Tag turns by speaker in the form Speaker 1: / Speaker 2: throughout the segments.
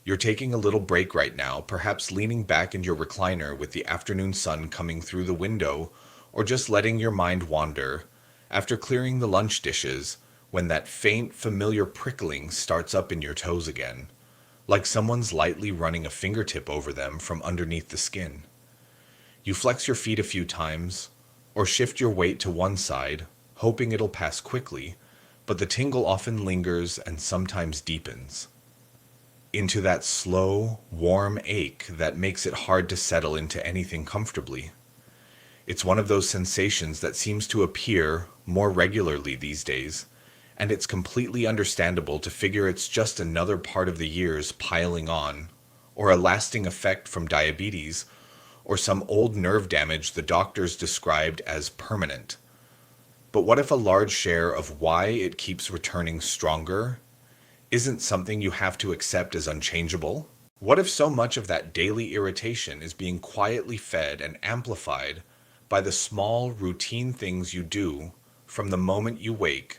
Speaker 1: You're taking a little break right now, perhaps leaning back in your recliner with the afternoon sun coming through the window, or just letting your mind wander after clearing the lunch dishes when that faint, familiar prickling starts up in your toes again, like someone's lightly running a fingertip over them from underneath the skin. You flex your feet a few times, or shift your weight to one side, hoping it'll pass quickly, but the tingle often lingers and sometimes deepens into that slow, warm ache that makes it hard to settle into anything comfortably. It's one of those sensations that seems to appear more regularly these days, and it's completely understandable to figure it's just another part of the years piling on, or a lasting effect from diabetes, or some old nerve damage the doctors described as permanent. But what if a large share of why it keeps returning stronger isn't something you have to accept as unchangeable? What if so much of that daily irritation is being quietly fed and amplified by the small, routine things you do from the moment you wake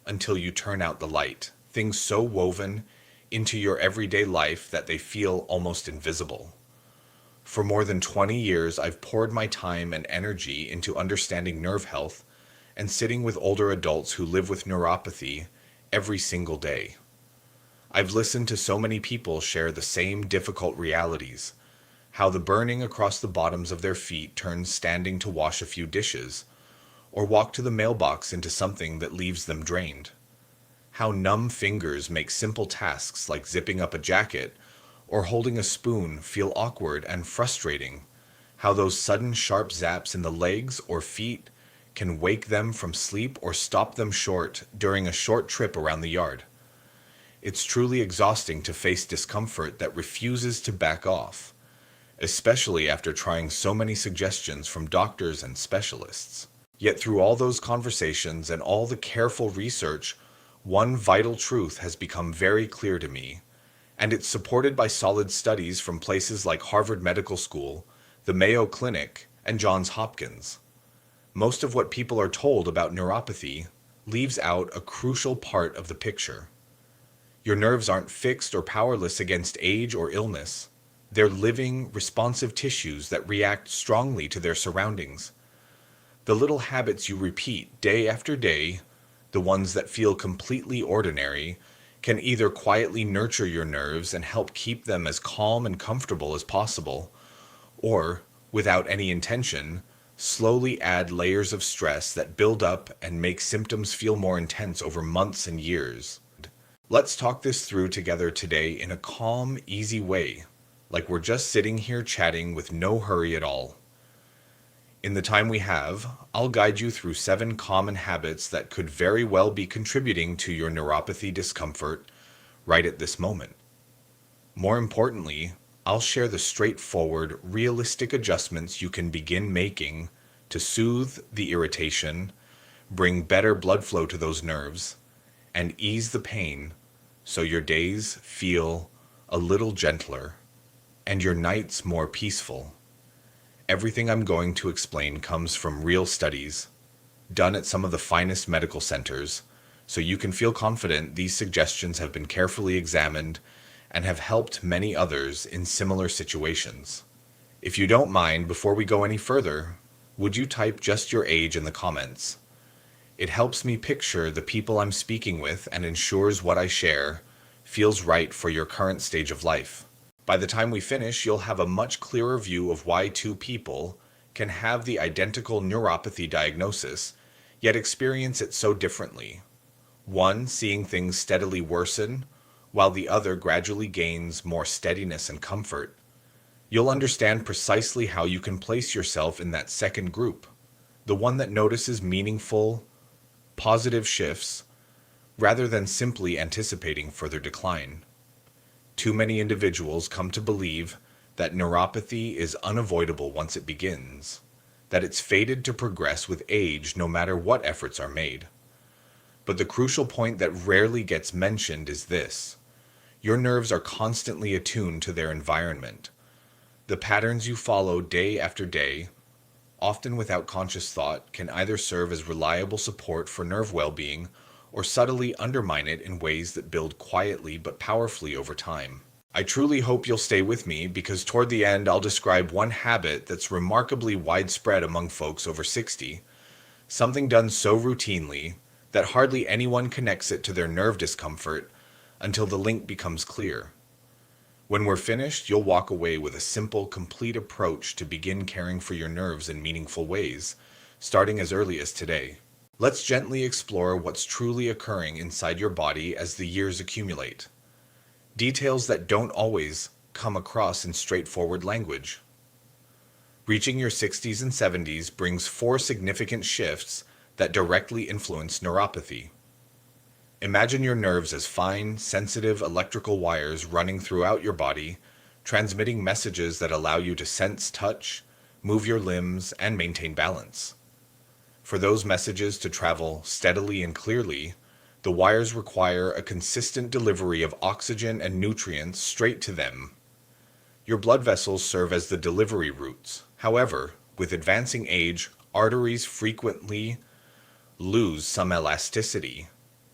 Speaker 1: until you turn out the light, things so woven into your everyday life that they feel almost invisible? For more than 20 years, I've poured my time and energy into understanding nerve health and sitting with older adults who live with neuropathy every single day. I've listened to so many people share the same difficult realities, how the burning across the bottoms of their feet turns standing to wash a few dishes, or walk to the mailbox into something that leaves them drained. How numb fingers make simple tasks like zipping up a jacket or holding a spoon feel awkward and frustrating. How those sudden sharp zaps in the legs or feet can wake them from sleep or stop them short during a short trip around the yard. It's truly exhausting to face discomfort that refuses to back off, especially after trying so many suggestions from doctors and specialists. Yet through all those conversations and all the careful research, one vital truth has become very clear to me, and it's supported by solid studies from places like Harvard Medical School, the Mayo Clinic, and Johns Hopkins. Most of what people are told about neuropathy leaves out a crucial part of the picture. Your nerves aren't fixed or powerless against age or illness. They're living, responsive tissues that react strongly to their surroundings. The little habits you repeat day after day, the ones that feel completely ordinary, can either quietly nurture your nerves and help keep them as calm and comfortable as possible, or, without any intention, slowly add layers of stress that build up and make symptoms feel more intense over months and years. Let's talk this through together today in a calm, easy way, like we're just sitting here chatting with no hurry at all. In the time we have, I'll guide you through 7 common habits that could very well be contributing to your neuropathy discomfort right at this moment. More importantly, I'll share the straightforward, realistic adjustments you can begin making to soothe the irritation, bring better blood flow to those nerves, and ease the pain so your days feel a little gentler and your nights more peaceful. Everything I'm going to explain comes from real studies done at some of the finest medical centers, so you can feel confident these suggestions have been carefully examined and have helped many others in similar situations. If you don't mind, before we go any further, would you type just your age in the comments? It helps me picture the people I'm speaking with and ensures what I share feels right for your current stage of life. By the time we finish, you'll have a much clearer view of why 2 people can have the identical neuropathy diagnosis, yet experience it so differently. One seeing things steadily worsen, while the other gradually gains more steadiness and comfort. You'll understand precisely how you can place yourself in that second group, the one that notices meaningful, positive shifts rather than simply anticipating further decline. Too many individuals come to believe that neuropathy is unavoidable once it begins, that it's fated to progress with age no matter what efforts are made. But the crucial point that rarely gets mentioned is this: your nerves are constantly attuned to their environment. The patterns you follow day after day, often without conscious thought, can either serve as reliable support for nerve well-being or subtly undermine it in ways that build quietly but powerfully over time. I truly hope you'll stay with me because toward the end I'll describe one habit that's remarkably widespread among folks over 60, something done so routinely that hardly anyone connects it to their nerve discomfort until the link becomes clear. When we're finished, you'll walk away with a simple, complete approach to begin caring for your nerves in meaningful ways, starting as early as today. Let's gently explore what's truly occurring inside your body as the years accumulate. Details that don't always come across in straightforward language. Reaching your 60s and 70s brings 4 significant shifts that directly influence neuropathy. Imagine your nerves as fine, sensitive electrical wires running throughout your body, transmitting messages that allow you to sense touch, move your limbs, and maintain balance. For those messages to travel steadily and clearly, the wires require a consistent delivery of oxygen and nutrients straight to them. Your blood vessels serve as the delivery routes. However, with advancing age, arteries frequently lose some elasticity.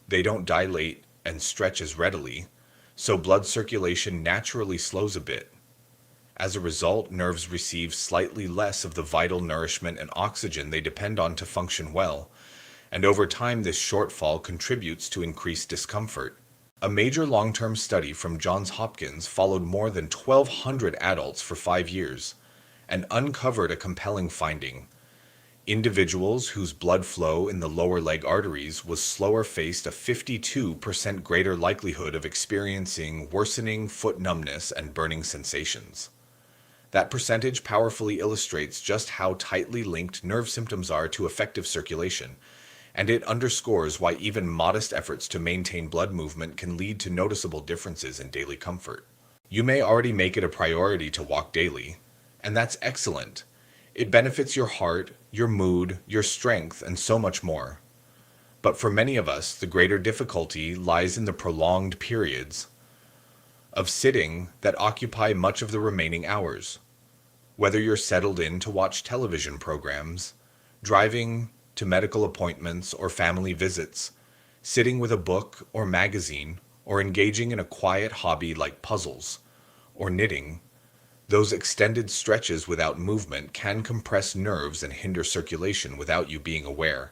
Speaker 1: They don't dilate and stretch as readily, so blood circulation naturally slows a bit. As a result, nerves receive slightly less of the vital nourishment and oxygen they depend on to function well, and over time this shortfall contributes to increased discomfort. A major long-term study from Johns Hopkins followed more than 1,200 adults for 5 years and uncovered a compelling finding. Individuals whose blood flow in the lower leg arteries was slower faced a 52% greater likelihood of experiencing worsening foot numbness and burning sensations. That percentage powerfully illustrates just how tightly linked nerve symptoms are to effective circulation, and it underscores why even modest efforts to maintain blood movement can lead to noticeable differences in daily comfort. You may already make it a priority to walk daily, and that's excellent. It benefits your heart, your mood, your strength, and so much more. But for many of us, the greater difficulty lies in the prolonged periods of sitting that occupy much of the remaining hours. Whether you're settled in to watch television programs, driving to medical appointments or family visits, sitting with a book or magazine, or engaging in a quiet hobby like puzzles or knitting, those extended stretches without movement can compress nerves and hinder circulation without you being aware.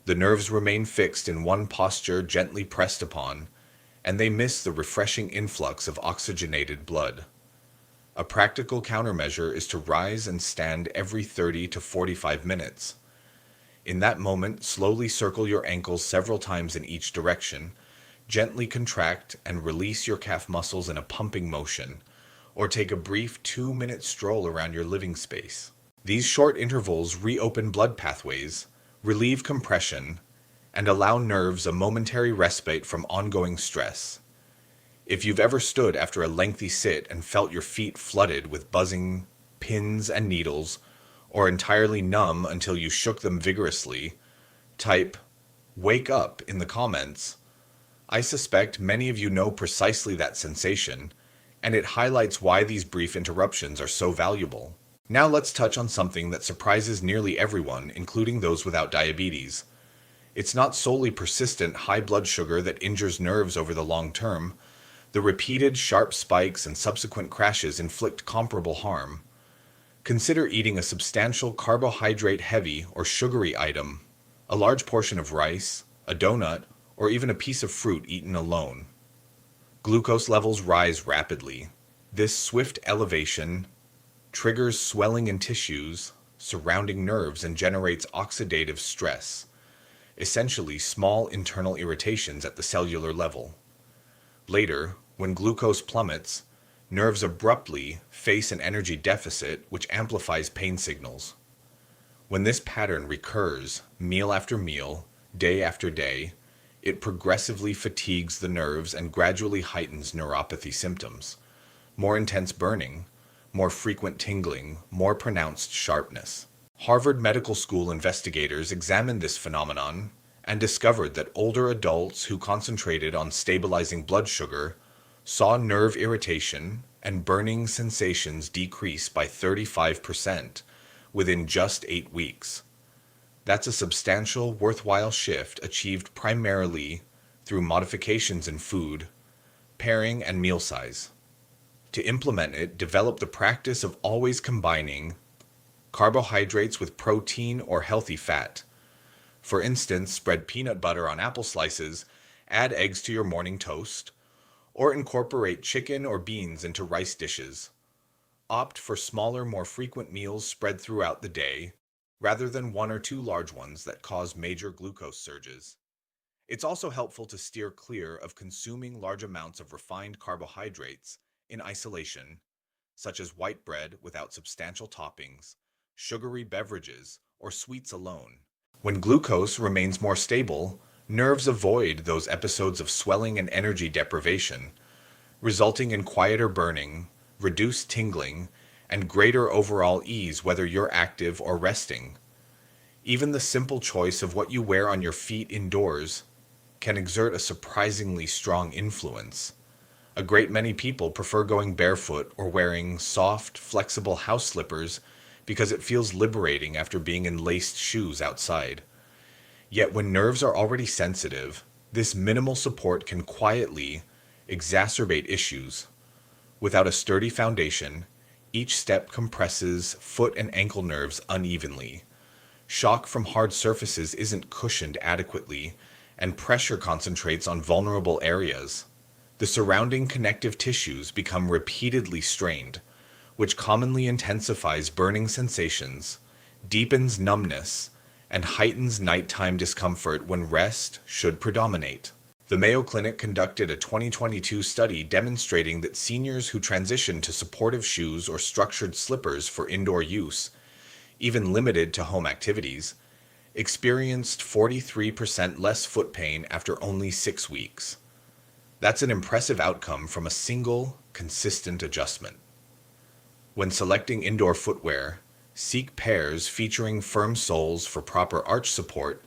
Speaker 1: The nerves remain fixed in one posture gently pressed upon, and they miss the refreshing influx of oxygenated blood. A practical countermeasure is to rise and stand every 30 to 45 minutes. In that moment, slowly circle your ankles several times in each direction, gently contract and release your calf muscles in a pumping motion, or take a brief 2-minute stroll around your living space. These short intervals reopen blood pathways, relieve compression, and allow nerves a momentary respite from ongoing stress. If you've ever stood after a lengthy sit and felt your feet flooded with buzzing pins and needles, or entirely numb until you shook them vigorously, type "wake up" in the comments. I suspect many of you know precisely that sensation, and it highlights why these brief interruptions are so valuable. Now let's touch on something that surprises nearly everyone, including those without diabetes. It's not solely persistent high blood sugar that injures nerves over the long term. The repeated sharp spikes and subsequent crashes inflict comparable harm. Consider eating a substantial carbohydrate-heavy or sugary item, a large portion of rice, a donut, or even a piece of fruit eaten alone. Glucose levels rise rapidly. This swift elevation triggers swelling in tissues surrounding nerves and generates oxidative stress, essentially small internal irritations at the cellular level. Later, when glucose plummets, nerves abruptly face an energy deficit which amplifies pain signals. When this pattern recurs, meal after meal, day after day, it progressively fatigues the nerves and gradually heightens neuropathy symptoms. More intense burning, more frequent tingling, more pronounced sharpness. Harvard Medical School investigators examined this phenomenon and discovered that older adults who concentrated on stabilizing blood sugar saw nerve irritation and burning sensations decrease by 35% within just 8 weeks. That's a substantial, worthwhile shift achieved primarily through modifications in food, pairing, and meal size. To implement it, develop the practice of always combining carbohydrates with protein or healthy fat. For instance, spread peanut butter on apple slices, add eggs to your morning toast, or incorporate chicken or beans into rice dishes. Opt for smaller, more frequent meals spread throughout the day, rather than one or two large ones that cause major glucose surges. It's also helpful to steer clear of consuming large amounts of refined carbohydrates in isolation, such as white bread without substantial toppings, sugary beverages, or sweets alone. When glucose remains more stable, nerves avoid those episodes of swelling and energy deprivation, resulting in quieter burning, reduced tingling, and greater overall ease whether you're active or resting. Even the simple choice of what you wear on your feet indoors can exert a surprisingly strong influence. A great many people prefer going barefoot or wearing soft, flexible house slippers because it feels liberating after being in laced shoes outside. Yet when nerves are already sensitive, this minimal support can quietly exacerbate issues. Without a sturdy foundation, each step compresses foot and ankle nerves unevenly. Shock from hard surfaces isn't cushioned adequately, and pressure concentrates on vulnerable areas. The surrounding connective tissues become repeatedly strained, which commonly intensifies burning sensations, deepens numbness, and heightens nighttime discomfort when rest should predominate. The Mayo Clinic conducted a 2022 study demonstrating that seniors who transitioned to supportive shoes or structured slippers for indoor use, even limited to home activities, experienced 43% less foot pain after only 6 weeks. That's an impressive outcome from a single, consistent adjustment. When selecting indoor footwear, seek pairs featuring firm soles for proper arch support,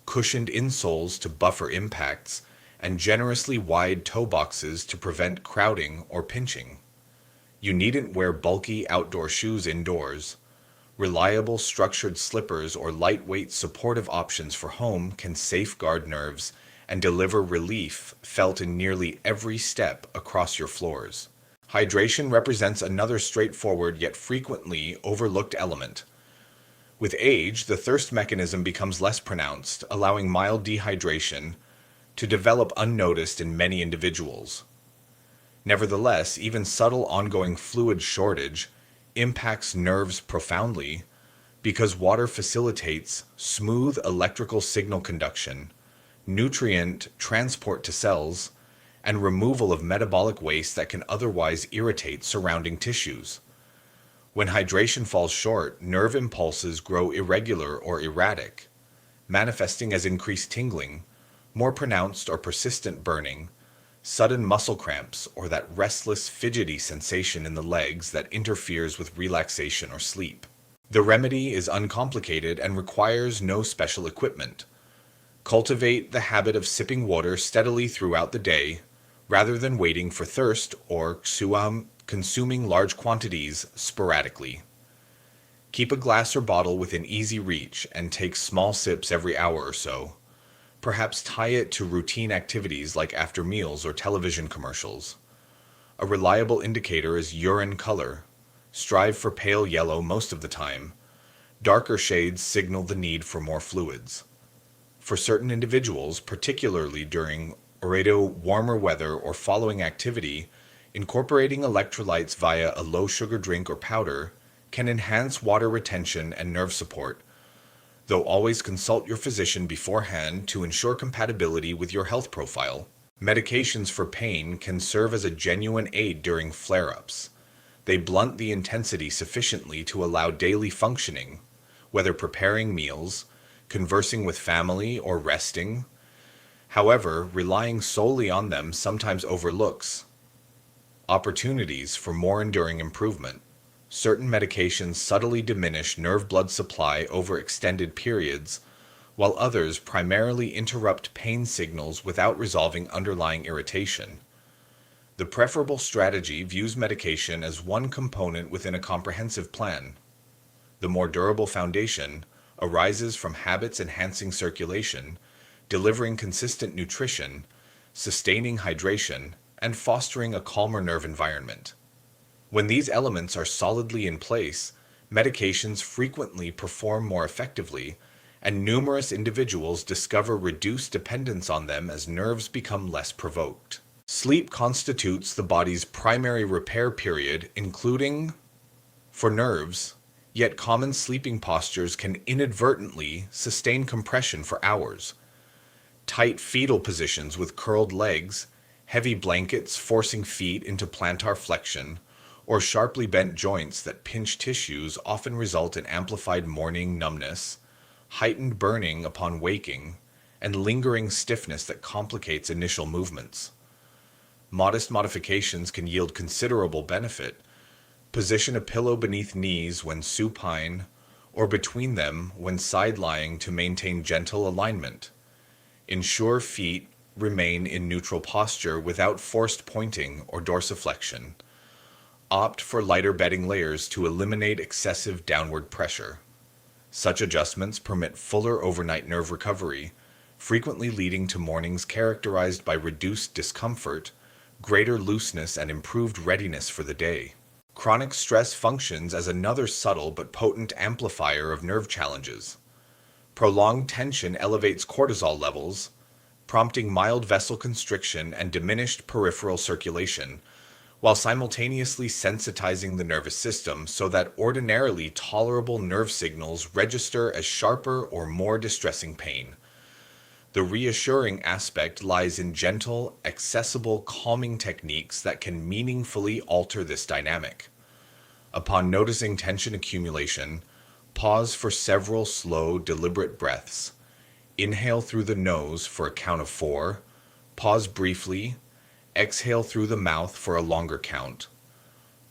Speaker 1: cushioned insoles to buffer impacts, and generously wide toe boxes to prevent crowding or pinching. You needn't wear bulky outdoor shoes indoors. Reliable structured slippers or lightweight supportive options for home can safeguard nerves and deliver relief felt in nearly every step across your floors. Hydration represents another straightforward yet frequently overlooked element. With age, the thirst mechanism becomes less pronounced, allowing mild dehydration to develop unnoticed in many individuals. Nevertheless, even subtle ongoing fluid shortage impacts nerves profoundly because water facilitates smooth electrical signal conduction, nutrient transport to cells, and removal of metabolic waste that can otherwise irritate surrounding tissues. When hydration falls short, nerve impulses grow irregular or erratic, manifesting as increased tingling, more pronounced or persistent burning, sudden muscle cramps, or that restless, fidgety sensation in the legs that interferes with relaxation or sleep. The remedy is uncomplicated and requires no special equipment. Cultivate the habit of sipping water steadily throughout the day, rather than waiting for thirst or consuming large quantities sporadically. Keep a glass or bottle within easy reach and take small sips every hour or so. Perhaps tie it to routine activities like after meals or television commercials. A reliable indicator is urine color. Strive for pale yellow most of the time. Darker shades signal the need for more fluids. For certain individuals, particularly during warmer weather or following activity, incorporating electrolytes via a low-sugar drink or powder can enhance water retention and nerve support, though always consult your physician beforehand to ensure compatibility with your health profile. Medications for pain can serve as a genuine aid during flare-ups. They blunt the intensity sufficiently to allow daily functioning, whether preparing meals, conversing with family, or resting. However, relying solely on them sometimes overlooks opportunities for more enduring improvement. Certain medications subtly diminish nerve blood supply over extended periods, while others primarily interrupt pain signals without resolving underlying irritation. The preferable strategy views medication as one component within a comprehensive plan. The more durable foundation arises from habits enhancing circulation, delivering consistent nutrition, sustaining hydration, and fostering a calmer nerve environment. When these elements are solidly in place, medications frequently perform more effectively, and numerous individuals discover reduced dependence on them as nerves become less provoked. Sleep constitutes the body's primary repair period, including for nerves, yet common sleeping postures can inadvertently sustain compression for hours. Tight fetal positions with curled legs, heavy blankets forcing feet into plantar flexion, or sharply bent joints that pinch tissues often result in amplified morning numbness, heightened burning upon waking, and lingering stiffness that complicates initial movements. Modest modifications can yield considerable benefit. Position a pillow beneath knees when supine, or between them when side-lying to maintain gentle alignment. Ensure feet remain in neutral posture without forced pointing or dorsiflexion. Opt for lighter bedding layers to eliminate excessive downward pressure. Such adjustments permit fuller overnight nerve recovery, frequently leading to mornings characterized by reduced discomfort, greater looseness, and improved readiness for the day. Chronic stress functions as another subtle but potent amplifier of nerve challenges. Prolonged tension elevates cortisol levels, prompting mild vessel constriction and diminished peripheral circulation, while simultaneously sensitizing the nervous system so that ordinarily tolerable nerve signals register as sharper or more distressing pain. The reassuring aspect lies in gentle, accessible calming techniques that can meaningfully alter this dynamic. Upon noticing tension accumulation, pause for several slow, deliberate breaths. Inhale through the nose for a count of 4, pause briefly, exhale through the mouth for a longer count.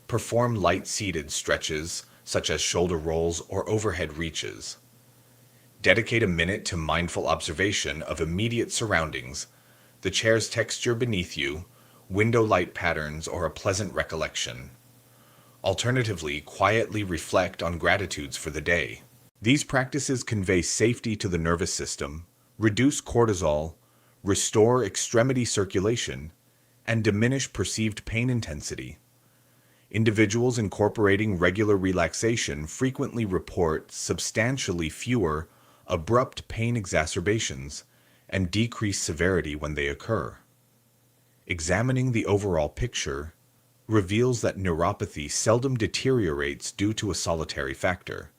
Speaker 1: Perform light seated stretches, such as shoulder rolls or overhead reaches. Dedicate a minute to mindful observation of immediate surroundings, the chair's texture beneath you, window light patterns, or a pleasant recollection. Alternatively, quietly reflect on gratitudes for the day. These practices convey safety to the nervous system, reduce cortisol, restore extremity circulation, and diminish perceived pain intensity. Individuals incorporating regular relaxation frequently report substantially fewer abrupt pain exacerbations and decreased severity when they occur. Examining the overall picture reveals that neuropathy seldom deteriorates due to a solitary factor.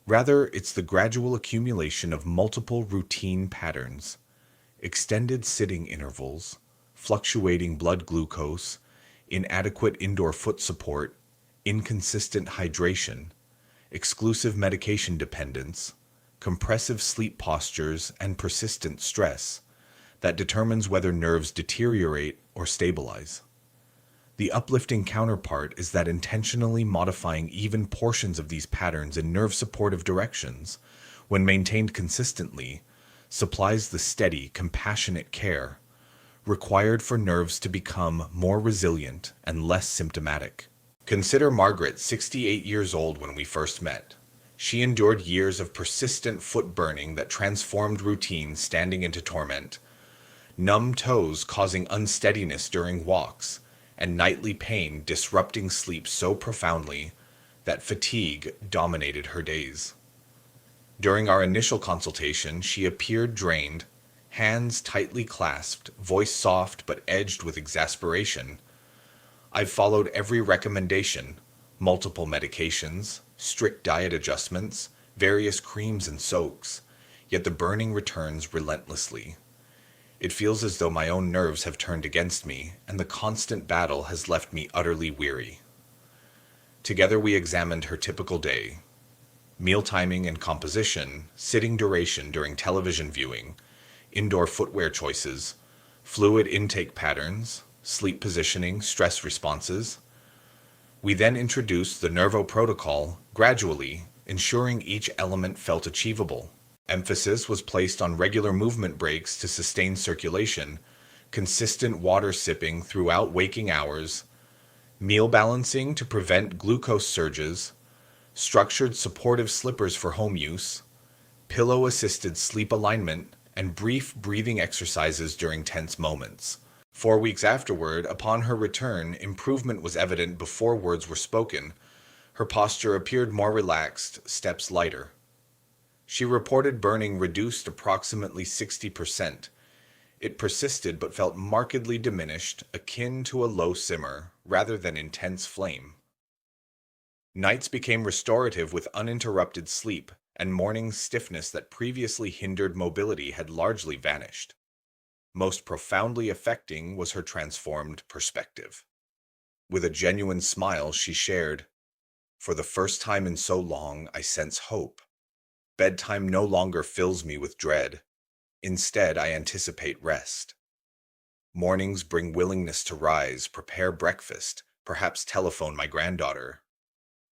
Speaker 1: Rather, it's the gradual accumulation of multiple routine patterns, extended sitting intervals, fluctuating blood glucose, inadequate indoor foot support, inconsistent hydration, exclusive medication dependence, compressive sleep postures, and persistent stress that determines whether nerves deteriorate or stabilize. The uplifting counterpart is that intentionally modifying even portions of these patterns in nerve-supportive directions, when maintained consistently, supplies the steady, compassionate care required for nerves to become more resilient and less symptomatic. Consider Margaret, 68 years old when we first met. She endured years of persistent foot burning that transformed routine standing into torment, numb toes causing unsteadiness during walks, and nightly pain disrupting sleep so profoundly that fatigue dominated her days. During our initial consultation, she appeared drained, hands tightly clasped, voice soft but edged with exasperation. I've followed every recommendation, multiple medications, strict diet adjustments, various creams and soaks, yet the burning returns relentlessly. It feels as though my own nerves have turned against me, and the constant battle has left me utterly weary. Together we examined her typical day: meal timing and composition, sitting duration during television viewing, indoor footwear choices, fluid intake patterns, sleep positioning, stress responses. We then introduced the Nervo protocol, gradually, ensuring each element felt achievable. Emphasis was placed on regular movement breaks to sustain circulation, consistent water sipping throughout waking hours, meal balancing to prevent glucose surges, structured supportive slippers for home use, pillow-assisted sleep alignment, and brief breathing exercises during tense moments. 4 weeks afterward, upon her return, improvement was evident before words were spoken. Her posture appeared more relaxed, steps lighter. She reported burning reduced approximately 60%. It persisted but felt markedly diminished, akin to a low simmer, rather than intense flame. Nights became restorative with uninterrupted sleep, and morning's stiffness that previously hindered mobility had largely vanished. Most profoundly affecting was her transformed perspective. With a genuine smile, she shared, "For the first time in so long, I sense hope. Bedtime no longer fills me with dread. Instead, I anticipate rest. Mornings bring willingness to rise, prepare breakfast, perhaps telephone my granddaughter.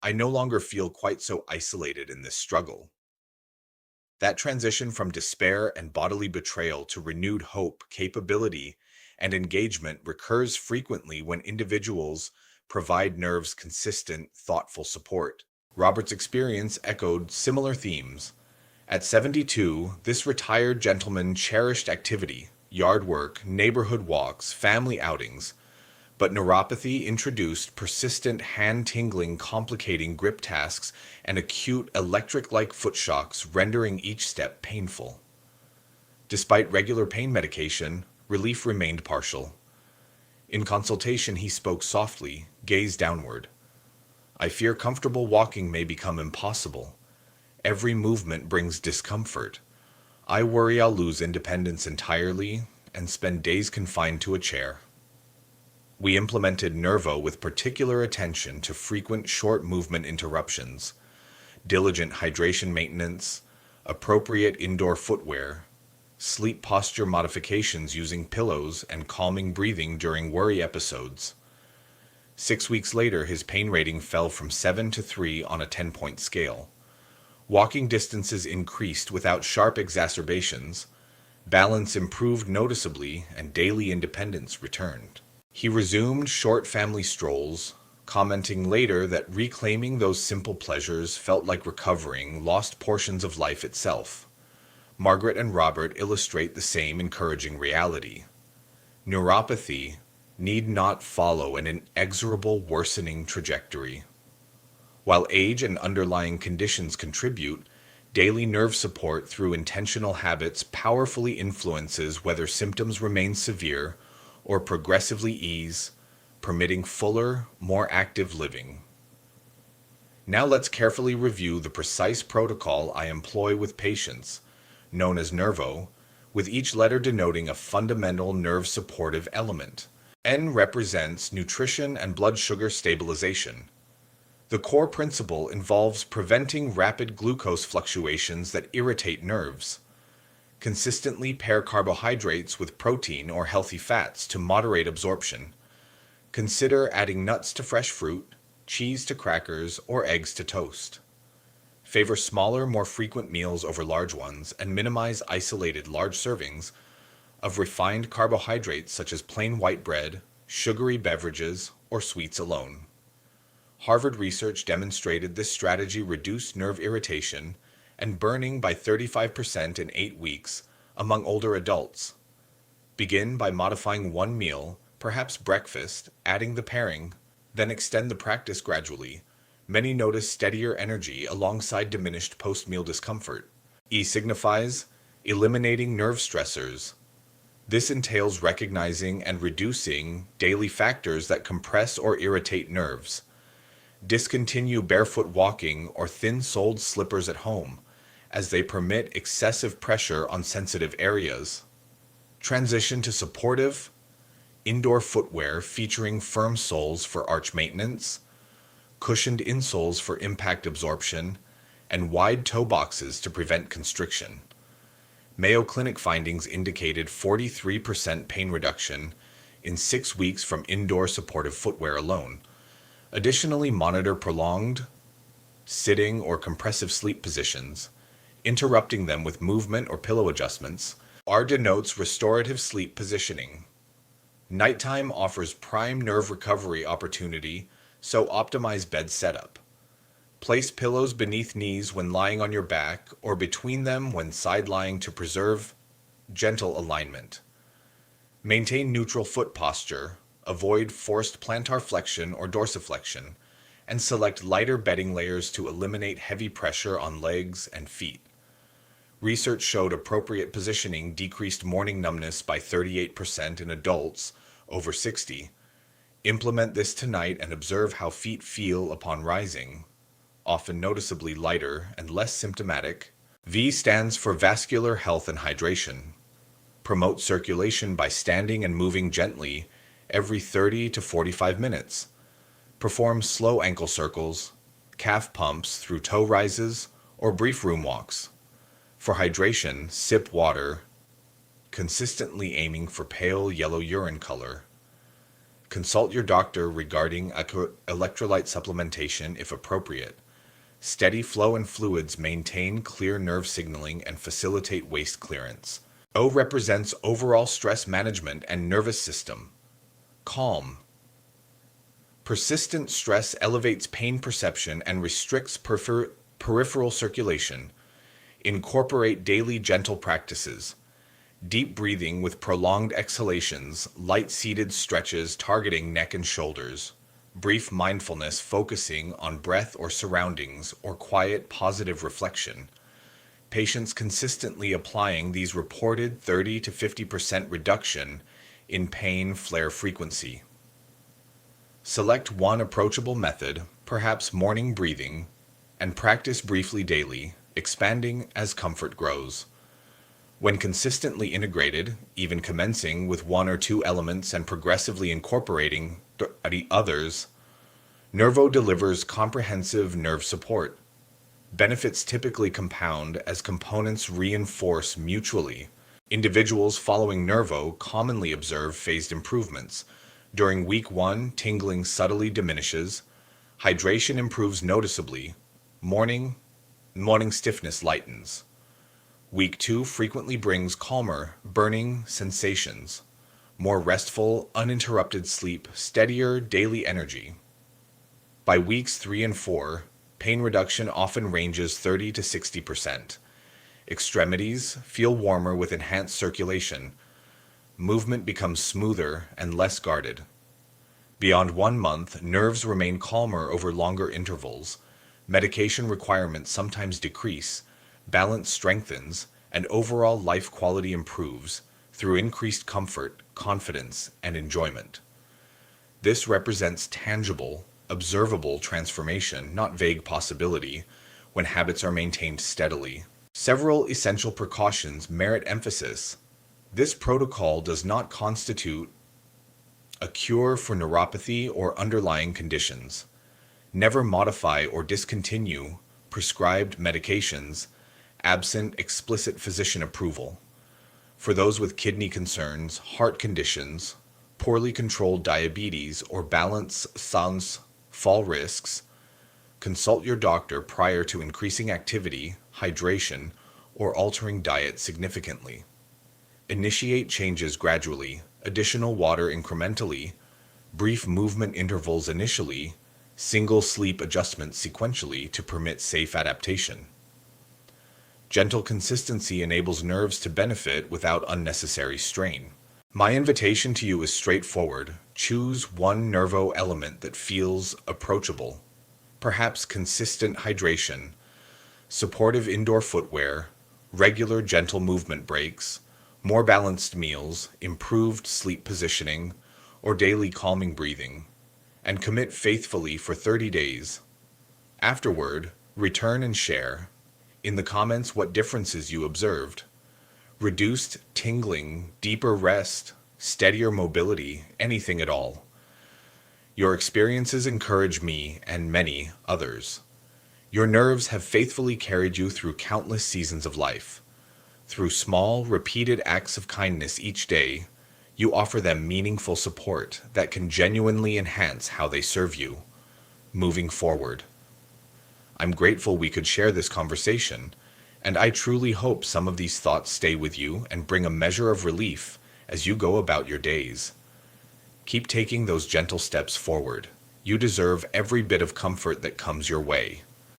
Speaker 1: I no longer feel quite so isolated in this struggle." That transition from despair and bodily betrayal to renewed hope, capability, and engagement recurs frequently when individuals provide nerves consistent, thoughtful support. Robert's experience echoed similar themes. At 72, this retired gentleman cherished activity, yard work, neighborhood walks, family outings, but neuropathy introduced persistent hand-tingling, complicating grip tasks and acute electric-like foot shocks, rendering each step painful. Despite regular pain medication, relief remained partial. In consultation, he spoke softly, gaze downward. "I fear comfortable walking may become impossible. Every movement brings discomfort. I worry I'll lose independence entirely and spend days confined to a chair." We implemented Nervo with particular attention to frequent short movement interruptions, diligent hydration maintenance, appropriate indoor footwear, sleep posture modifications using pillows, and calming breathing during worry episodes. 6 weeks later, his pain rating fell from 7 to 3 on a 10-point scale. Walking distances increased without sharp exacerbations, balance improved noticeably, and daily independence returned. He resumed short family strolls, commenting later that reclaiming those simple pleasures felt like recovering lost portions of life itself. Margaret and Robert illustrate the same encouraging reality. Neuropathy need not follow an inexorable worsening trajectory. While age and underlying conditions contribute, daily nerve support through intentional habits powerfully influences whether symptoms remain severe or progressively ease, permitting fuller, more active living. Now let's carefully review the precise protocol I employ with patients, known as Nervo, with each letter denoting a fundamental nerve supportive element. N represents nutrition and blood sugar stabilization. The core principle involves preventing rapid glucose fluctuations that irritate nerves. Consistently pair carbohydrates with protein or healthy fats to moderate absorption. Consider adding nuts to fresh fruit, cheese to crackers, or eggs to toast. Favor smaller, more frequent meals over large ones, and minimize isolated large servings of refined carbohydrates such as plain white bread, sugary beverages, or sweets alone. Harvard research demonstrated this strategy reduced nerve irritation and burning by 35% in 8 weeks among older adults. Begin by modifying one meal, perhaps breakfast, adding the pairing, then extend the practice gradually. Many notice steadier energy alongside diminished post-meal discomfort. E signifies eliminating nerve stressors. This entails recognizing and reducing daily factors that compress or irritate nerves. Discontinue barefoot walking or thin-soled slippers at home, as they permit excessive pressure on sensitive areas. Transition to supportive, indoor footwear featuring firm soles for arch maintenance, cushioned insoles for impact absorption, and wide toe boxes to prevent constriction. Mayo Clinic findings indicated 43% pain reduction in 6 weeks from indoor supportive footwear alone. Additionally, monitor prolonged, sitting, or compressive sleep positions, interrupting them with movement or pillow adjustments. R denotes restorative sleep positioning. Nighttime offers prime nerve recovery opportunity, so optimize bed setup. Place pillows beneath knees when lying on your back or between them when side lying to preserve gentle alignment. Maintain neutral foot posture, avoid forced plantar flexion or dorsiflexion, and select lighter bedding layers to eliminate heavy pressure on legs and feet. Research showed appropriate positioning decreased morning numbness by 38% in adults over 60. Implement this tonight and observe how feet feel upon rising, often noticeably lighter and less symptomatic. V stands for vascular health and hydration. Promote circulation by standing and moving gently every 30 to 45 minutes. Perform slow ankle circles, calf pumps through toe rises, or brief room walks. For hydration, sip water, consistently aiming for pale yellow urine color. Consult your doctor regarding electrolyte supplementation if appropriate. Steady flow in fluids maintain clear nerve signaling and facilitate waste clearance. O represents overall stress management and nervous system. Calm. Persistent stress elevates pain perception and restricts peripheral circulation. Incorporate daily gentle practices. Deep breathing with prolonged exhalations, light-seated stretches targeting neck and shoulders. Brief mindfulness focusing on breath or surroundings, or quiet positive reflection. Patients consistently applying these reported 30 to 50% reduction in pain flare frequency. Select one approachable method, perhaps morning breathing, and practice briefly daily, expanding as comfort grows. When consistently integrated, even commencing with one or two elements and progressively incorporating the others, Nervo delivers comprehensive nerve support. Benefits typically compound as components reinforce mutually. Individuals following Nervo commonly observe phased improvements. During week 1, tingling subtly diminishes. Hydration improves noticeably. Morning stiffness lightens. Week 2 frequently brings calmer, burning sensations. More restful, uninterrupted sleep, steadier daily energy. By weeks 3 and 4, pain reduction often ranges 30 to 60%. Extremities feel warmer with enhanced circulation. Movement becomes smoother and less guarded. Beyond 1 month, nerves remain calmer over longer intervals. Medication requirements sometimes decrease, balance strengthens, and overall life quality improves through increased comfort, confidence, and enjoyment. This represents tangible, observable transformation, not vague possibility, when habits are maintained steadily. Several essential precautions merit emphasis. This protocol does not constitute a cure for neuropathy or underlying conditions. Never modify or discontinue prescribed medications absent explicit physician approval. For those with kidney concerns, heart conditions, poorly controlled diabetes, or balance sans fall risks, consult your doctor prior to increasing activity, hydration, or altering diet significantly. Initiate changes gradually, additional water incrementally, brief movement intervals initially, single sleep adjustments sequentially to permit safe adaptation. Gentle consistency enables nerves to benefit without unnecessary strain. My invitation to you is straightforward. Choose one Nervo element that feels approachable. Perhaps consistent hydration, supportive indoor footwear, regular gentle movement breaks, more balanced meals, improved sleep positioning, or daily calming breathing, and commit faithfully for 30 days. Afterward, return and share in the comments what differences you observed. Reduced tingling, deeper rest, steadier mobility, anything at all. Your experiences encourage me and many others. Your nerves have faithfully carried you through countless seasons of life. Through small, repeated acts of kindness each day, you offer them meaningful support that can genuinely enhance how they serve you, moving forward. I'm grateful we could share this conversation, and I truly hope some of these thoughts stay with you and bring a measure of relief as you go about your days. Keep taking those gentle steps forward. You deserve every bit of comfort that comes your way.